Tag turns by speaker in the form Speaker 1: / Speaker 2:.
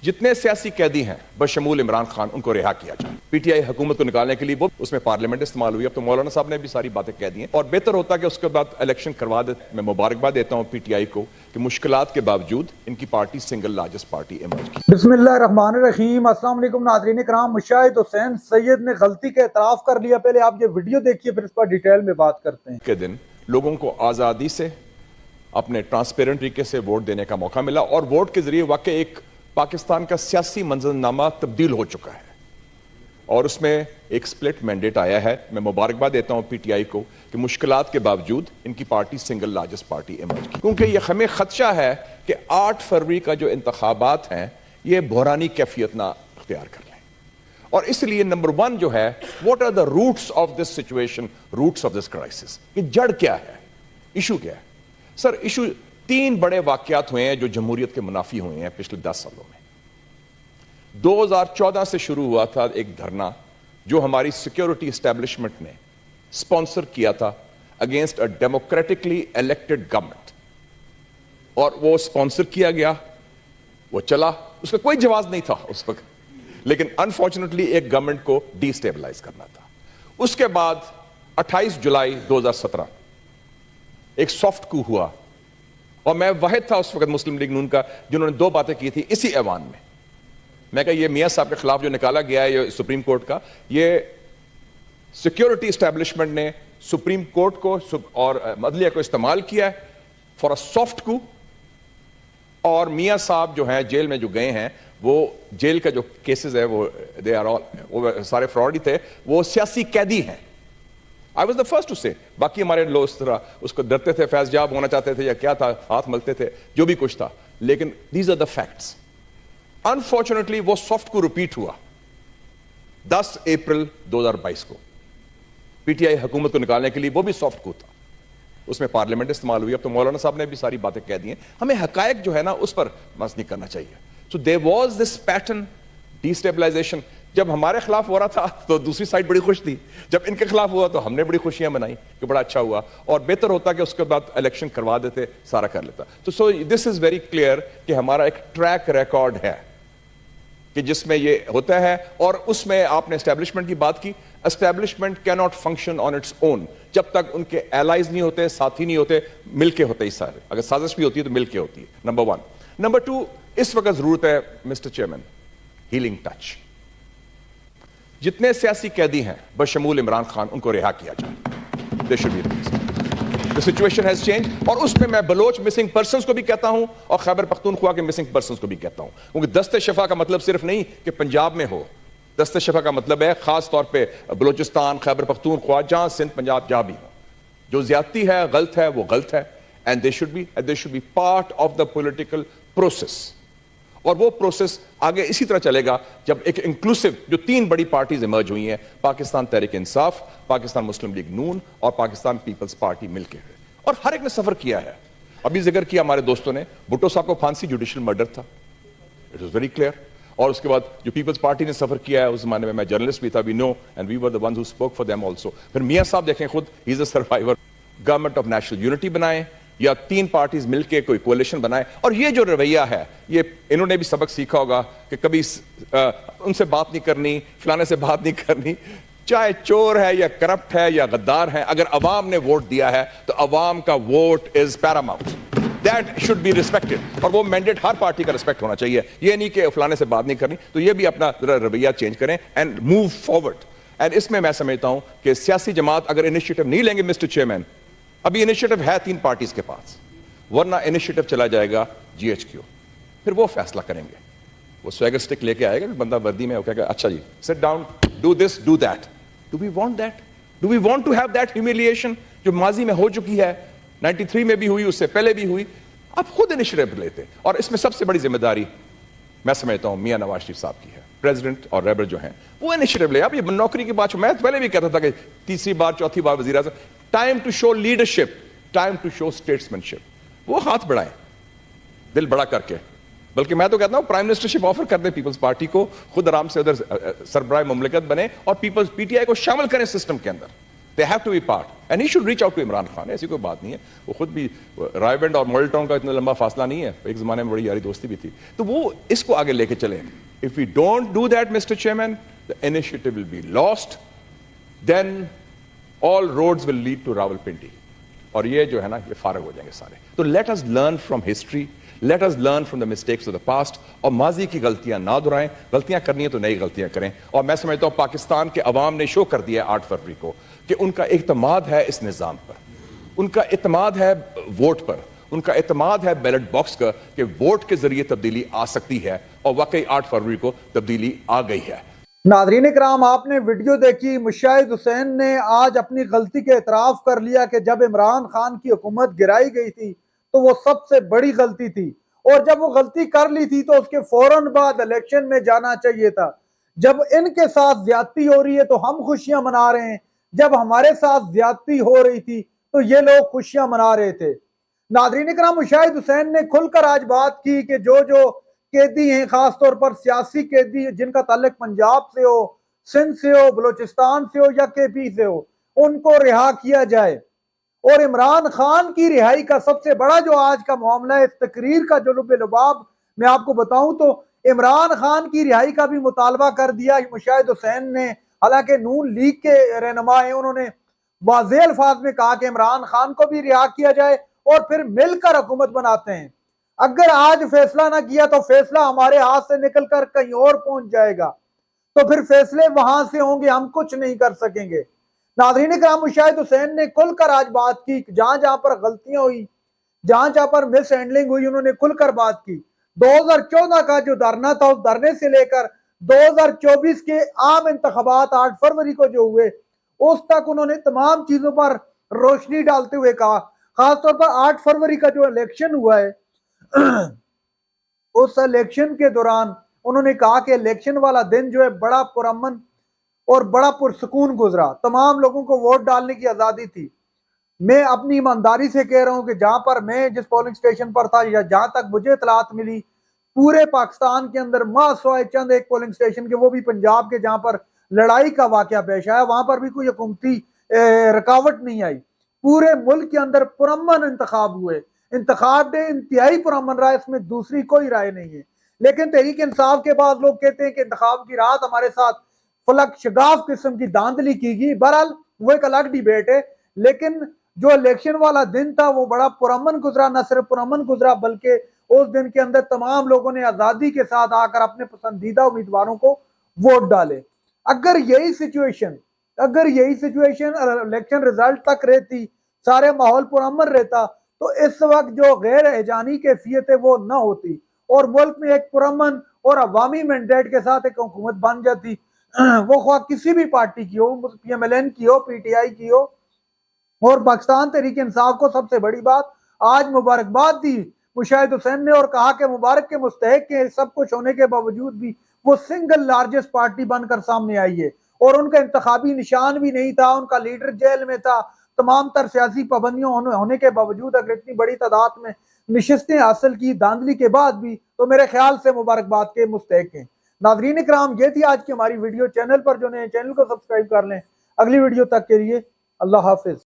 Speaker 1: جتنے سیاسی قیدی ہیں بشمول عمران خان ان کو رہا کیا جائے. پی ٹی آئی حکومت کو نکالنے کے لیے وہ اس میں پارلیمنٹ استعمال ہوئی. اب تو مولانا صاحب نے بھی ساری باتیں کہہ دی ہیں اور بہتر ہوتا کہ اس کے بعد الیکشن کروا دے. میں مبارکباد دیتا ہوں پی ٹی آئی کو کہ مشکلات کے باوجود ان کی party single largest party emerge کی.
Speaker 2: بسم اللہ الرحمن الرحیم. السلام علیکم ناظرین کرام. مشاہد حسین سید نے غلطی کا اعتراف کر لیا. پہلے آپ یہ ویڈیو دیکھیے پھر اس پر ڈیٹیل میں بات کرتے ہیں.
Speaker 1: کے دن لوگوں کو آزادی سے اپنے ٹرانسپیرنٹ طریقے سے ووٹ دینے کا موقع ملا اور ووٹ کے ذریعے واقع ایک پاکستان کا سیاسی منظرنامہ تبدیل ہو چکا ہے اور اس میں ایک سپلٹ مینڈیٹ آیا ہے. میں مبارکباد دیتا ہوں پی ٹی آئی کو کہ مشکلات کے باوجود ان کی party single largest party emerge کی. کیونکہ یہ ہمیں خدشہ ہے کہ 8 فروری کا جو انتخابات ہیں یہ بحرانی کیفیت نہ اختیار کر لیں اور اس لیے نمبر 1 جو ہے what are the roots of this situation, roots of this crisis. یہ جڑ کیا ہے, ایشو کیا ہے؟ سر ایشو 3 بڑے واقعات ہوئے ہیں جو جمہوریت کے منافی ہوئے ہیں پچھلے 10 سالوں میں. 2014 سے شروع ہوا تھا ایک دھرنا جو ہماری سیکیورٹی اسٹیبلشمنٹ نے سپانسر کیا تھا against a democratically elected government اور وہ سپانسر کیا گیا, وہ چلا, اس کا کوئی جواز نہیں تھا اس وقت, لیکن انفارچونیٹلی ایک گورنمنٹ کو ڈی اسٹیبلائز کرنا تھا. اس کے بعد 28 جولائی 2017 ایک سافٹ کو ہوا اور میں واحد تھا اس وقت مسلم لیگ نون کا جنہوں نے 2 باتیں کی تھی اسی ایوان میں. میں کہا یہ میاں صاحب کے خلاف جو نکالا گیا ہے یہ سپریم کورٹ کا, یہ سیکیورٹی اسٹیبلشمنٹ نے سپریم کورٹ کو اور عدلیہ کو استعمال کیا ہے فار اے سافٹ کو, اور میاں صاحب جو ہیں جیل میں جو گئے ہیں وہ جیل کا جو کیسز ہے وہ سارے فراڈ ہی تھے, وہ سیاسی قیدی ہیں. I was the first to say. باقی ہمارے لوگ اس طرح اس کو ڈرتے تھے, فیض جاب ہونا چاہتے تھے یا کیا تھا, ہاتھ ملتے تھے, جو بھی کچھ تھا, لیکن these are the facts. Unfortunately وہ سافٹ کو ریپیٹ ہوا 10 اپریل 2022 کو. پی ٹی آئی حکومت کو نکالنے کے لیے وہ بھی سافٹ کو تھا, اس میں پارلیمنٹ استعمال ہوئی. اب تو مولانا صاحب نے بھی ساری باتیں کہہ دی ہیں, ہمیں حقائق جو ہے نا اس پر بس نہیں کرنا چاہیے. So there was this pattern destabilization. جب ہمارے خلاف ہو رہا تھا تو دوسری سائڈ بڑی خوش تھی, جب ان کے خلاف ہوا تو ہم نے بڑی خوشیاں منائی کہ بڑا اچھا ہوا, اور بہتر ہوتا کہ اس کے بعد الیکشن کروا دیتے, سارا کر لیتا. تو سو دس از ویری کلیئر کہ ہمارا ایک ٹریک ریکارڈ ہے کہ جس میں یہ ہوتا ہے. اور اس میں آپ نے اسٹیبلشمنٹ کی بات کی, اسٹیبلشمنٹ کی not function on its own جب تک ان کے ایلائز نہیں ہوتے, ساتھی نہیں ہوتے, مل کے ہوتے ہی سارے. اگر سازش بھی ہوتی ہے تو مل کے ہوتی ہے, نمبر 1. نمبر 2, اس وقت ضرورت ہے مسٹر چیئرمین ہیلنگ ٹچ. جتنے سیاسی قیدی ہیں بشمول عمران خان ان کو رہا کیا جائے. They should be released. The situation has changed. اور اس میں بلوچ مسنگ پرسنز کو بھی کہتا ہوں اور خیبر پختونخوا کے مسنگ پرسنز کو بھی کہتا ہوں, کیونکہ دست شفا کا مطلب صرف نہیں کہ پنجاب میں ہو. دست شفا کا مطلب ہے خاص طور پہ بلوچستان, خیبر پختونخوا, جہاں سندھ, پنجاب, جہاں بھی ہو. جو زیادتی ہے, غلط ہے, وہ غلط ہے. And they should be part of the political process. اور وہ پروسیس آگے اسی طرح چلے گا جب ایک انکلوسیو جو 3 بڑی پارٹیز ایمرج ہوئی ہیں, پاکستان تحریک انصاف, پاکستان مسلم لیگ نون اور پاکستان پیپلز پارٹی مل کے, اور ہر ایک نے سفر کیا ہے. ابھی ذکر کیا ہمارے دوستوں نے, بھٹو صاحب کو پھانسی جوڈیشل مرڈر تھا, اٹ واز ویری کلیئر. اور اس کے بعد جو پیپلز پارٹی نے سفر کیا ہے اس زمانے میں جرنلسٹ بھی تھا, we know and we were the ones who spoke for them also. پھر میاں صاحب دیکھیں خود, he is a survivor. Government of national unity بنائیں یا 3 پارٹیز مل کے کوئی کولیشن بنائے. اور یہ جو رویہ ہے یہ انہوں نے بھی سبق سیکھا ہوگا کہ کبھی ان سے بات نہیں کرنی, فلانے سے بات نہیں کرنی, چاہے چور ہے یا کرپٹ ہے یا غدار ہے, اگر عوام نے ووٹ دیا ہے تو عوام کا vote is paramount. That should be respected, اور وہ مینڈیٹ ہر پارٹی کا ریسپیکٹ ہونا چاہیے. یہ نہیں کہ فلانے سے بات نہیں کرنی, تو یہ بھی اپنا رویہ چینج کریں اینڈ موو فارورڈ. اینڈ اس میں سمجھتا ہوں کہ سیاسی جماعت اگر انیشیٹو نہیں لیں گے مسٹر چیئرمین, ابھی انیشیٹو ہے 3 پارٹیز کے پاس, ورنہ انیشیٹو چلا جائے گا جی ایچ کیو, پھر وہ فیصلہ کریں گے. وہ سویگر سٹک لے کے آئے گا بندہ وردی میں, وہ کہے گا اچھا جی sit down, do this do that. Do we want that? Do we want to have that humiliation جو ماضی میں ہو چکی ہے, 93 میں بھی ہوئی, اس سے پہلے بھی ہوئی. آپ خود انیشیٹو لیتے, اور اس میں سب سے بڑی ذمہ داری میں سمجھتا ہوں میاں نواز شریف صاحب کی ہے. پریزیڈنٹ اور ریبر جو ہیں وہ انیشیٹو لے. اب یہ نوکری کی بات, میں پہلے بھی کہتا تھا کہ 3ری بار 4تھی بار وزیر اعظم, time to show leadership, time to show statesmanship. وہ ہاتھ بڑھائیں دل بڑا کر کے, بلکہ میں تو کہتا ہوں پرائم منسٹرشپ آفر کر دیں پیپلز پارٹی کو, خود آرام سے ادھر سربراہ مملکت بنے اور پیپلز پی ٹی آئی کو شامل کریں سسٹم کے اندر. They have to be part. And he should reach out to Imran Khan. ایسی کوئی بات نہیں ہے. وہ خود بھی رائے بینڈ اور ماڈل ٹاؤن کا اتنا لمبا فاصلہ نہیں ہے. ایک زمانے میں بڑی یاری دوستی بھی تھی. تو وہ اس کو آگے لے کے چلیں. If we don't do that, Mr. Chairman, the initiative will be lost. Then all roads will lead to Rawalpindi. اور یہ جو ہے نا یہ فارغ ہو جائیں گے سارے. تو let us learn from history. Let us learn from the mistakes of the past. اور ماضی کی غلطیاں نہ دہرائیں. غلطیاں کرنی ہیں تو نئی غلطیاں کریں. اور میں سمجھتا ہوں پاکستان کے عوام نے شو کر دیا ہے 8 فروری کو کہ ان کا اعتماد ہے اس نظام پر, ان کا اعتماد ہے ووٹ پر, ان کا اعتماد ہے بیلٹ باکس کا کہ ووٹ کے ذریعے تبدیلی آ سکتی ہے. اور واقعی 8 فروری کو تبدیلی آ گئی ہے.
Speaker 2: ناظرین کرام, آپ نے ویڈیو دیکھی. مشاہد حسین نے آج اپنی غلطی کے اعتراف کر لیا کہ جب عمران خان کی حکومت گرائی گئی تھی تو وہ سب سے بڑی غلطی تھی, اور جب وہ غلطی کر لی تھی تو اس کے فوراً بعد الیکشن میں جانا چاہیے تھا. جب ان کے ساتھ زیادتی ہو رہی ہے تو ہم خوشیاں منا رہے ہیں, جب ہمارے ساتھ زیادتی ہو رہی تھی تو یہ لوگ خوشیاں منا رہے تھے. ناظرین کرام, مشاہد حسین نے کھل کر آج بات کی کہ جو قیدی ہیں, خاص طور پر سیاسی قیدی جن کا تعلق پنجاب سے ہو, سندھ سے ہو, بلوچستان سے ہو یا کے پی سے ہو, ان کو رہا کیا جائے. اور عمران خان کی رہائی کا سب سے بڑا جو آج کا معاملہ ہے, اس تقریر کا جو لب لباب میں آپ کو بتاؤں تو عمران خان کی رہائی کا بھی مطالبہ کر دیا مشاہد حسین نے. حالانکہ نون لیگ کے رہنما ہیں, انہوں نے واضح الفاظ میں کہا کہ عمران خان کو بھی رہا کیا جائے اور پھر مل کر حکومت بناتے ہیں. اگر آج فیصلہ نہ کیا تو فیصلہ ہمارے ہاتھ سے نکل کر کہیں اور پہنچ جائے گا, تو پھر فیصلے وہاں سے ہوں گے, ہم کچھ نہیں کر سکیں گے. ناظرین کرام, مشاہد حسین نے کھل کر آج بات کی. جہاں جہاں پر غلطیاں ہوئی, جہاں جہاں پر مس ہینڈلنگ ہوئی, انہوں نے کھل کر بات کی. 2014 کا جو دھرنا تھا, اس دھرنے سے لے کر 2024 کے عام انتخابات 8 فروری کو جو ہوئے, اس تک انہوں نے تمام چیزوں پر روشنی ڈالتے ہوئے کہا. خاص طور پر 8 فروری کا جو الیکشن ہوا ہے, اس الیکشن کے دوران انہوں نے کہا کہ الیکشن والا دن جو ہے بڑا پرامن اور بڑا پرسکون گزرا. تمام لوگوں کو ووٹ ڈالنے کی آزادی تھی. میں اپنی ایمانداری سے کہہ رہا ہوں کہ جہاں پر میں جس پولنگ سٹیشن پر تھا, یا جہاں تک مجھے اطلاعات ملی, پورے پاکستان کے اندر سوائے چند ایک پولنگ سٹیشن کے, وہ بھی پنجاب کے جہاں پر لڑائی کا واقعہ پیش آیا, وہاں پر بھی کوئی حکومتی رکاوٹ نہیں آئی. پورے ملک کے اندر پرامن انتخاب ہوئے. انتخاب ڈے انتہائی پرامن رہا, اس میں دوسری کوئی رائے نہیں ہے. لیکن تحریک انصاف کے بعد لوگ کہتے ہیں کہ انتخاب کی رات ہمارے ساتھ فلک شگاف قسم کی دھاندلی کی گئی. بہرحال وہ ایک الگ ڈیبیٹ ہے, لیکن جو الیکشن والا دن تھا وہ بڑا پرامن گزرا. نہ صرف پرامن گزرا بلکہ اس دن کے اندر تمام لوگوں نے آزادی کے ساتھ آ کر اپنے پسندیدہ امیدواروں کو ووٹ ڈالے. اگر یہی سچویشن الیکشن رزلٹ تک رہتی, سارے ماحول پرامن رہتا, تو اس وقت جو غیر ہیجانی کیفیت ہے وہ نہ ہوتی, اور ملک میں ایک پرامن اور عوامی مینڈیٹ کے ساتھ ایک حکومت بن جاتی. وہ خواہ کسی بھی پارٹی کی ہو, پی ایم ایل این کی ہو, پی ٹی آئی کی ہو. اور پاکستان تحریک انصاف کو سب سے بڑی بات آج مبارکباد دی مشاہد حسین نے, اور کہا کہ مبارک کے مستحق کے سب کچھ ہونے کے باوجود بھی وہ سنگل لارجسٹ پارٹی بن کر سامنے آئی ہے. اور ان کا انتخابی نشان بھی نہیں تھا, ان کا لیڈر جیل میں تھا. تمام تر سیاسی پابندیوں ہونے کے باوجود اگر اتنی بڑی تعداد میں نشستیں حاصل کی دھاندلی کے بعد بھی, تو میرے خیال سے مبارکباد کے مستحق ہیں. ناظرین کرام, یہ تھی آج کی ہماری ویڈیو. چینل پر جو نئے چینل کو سبسکرائب کر لیں. اگلی ویڈیو تک کے لیے اللہ حافظ.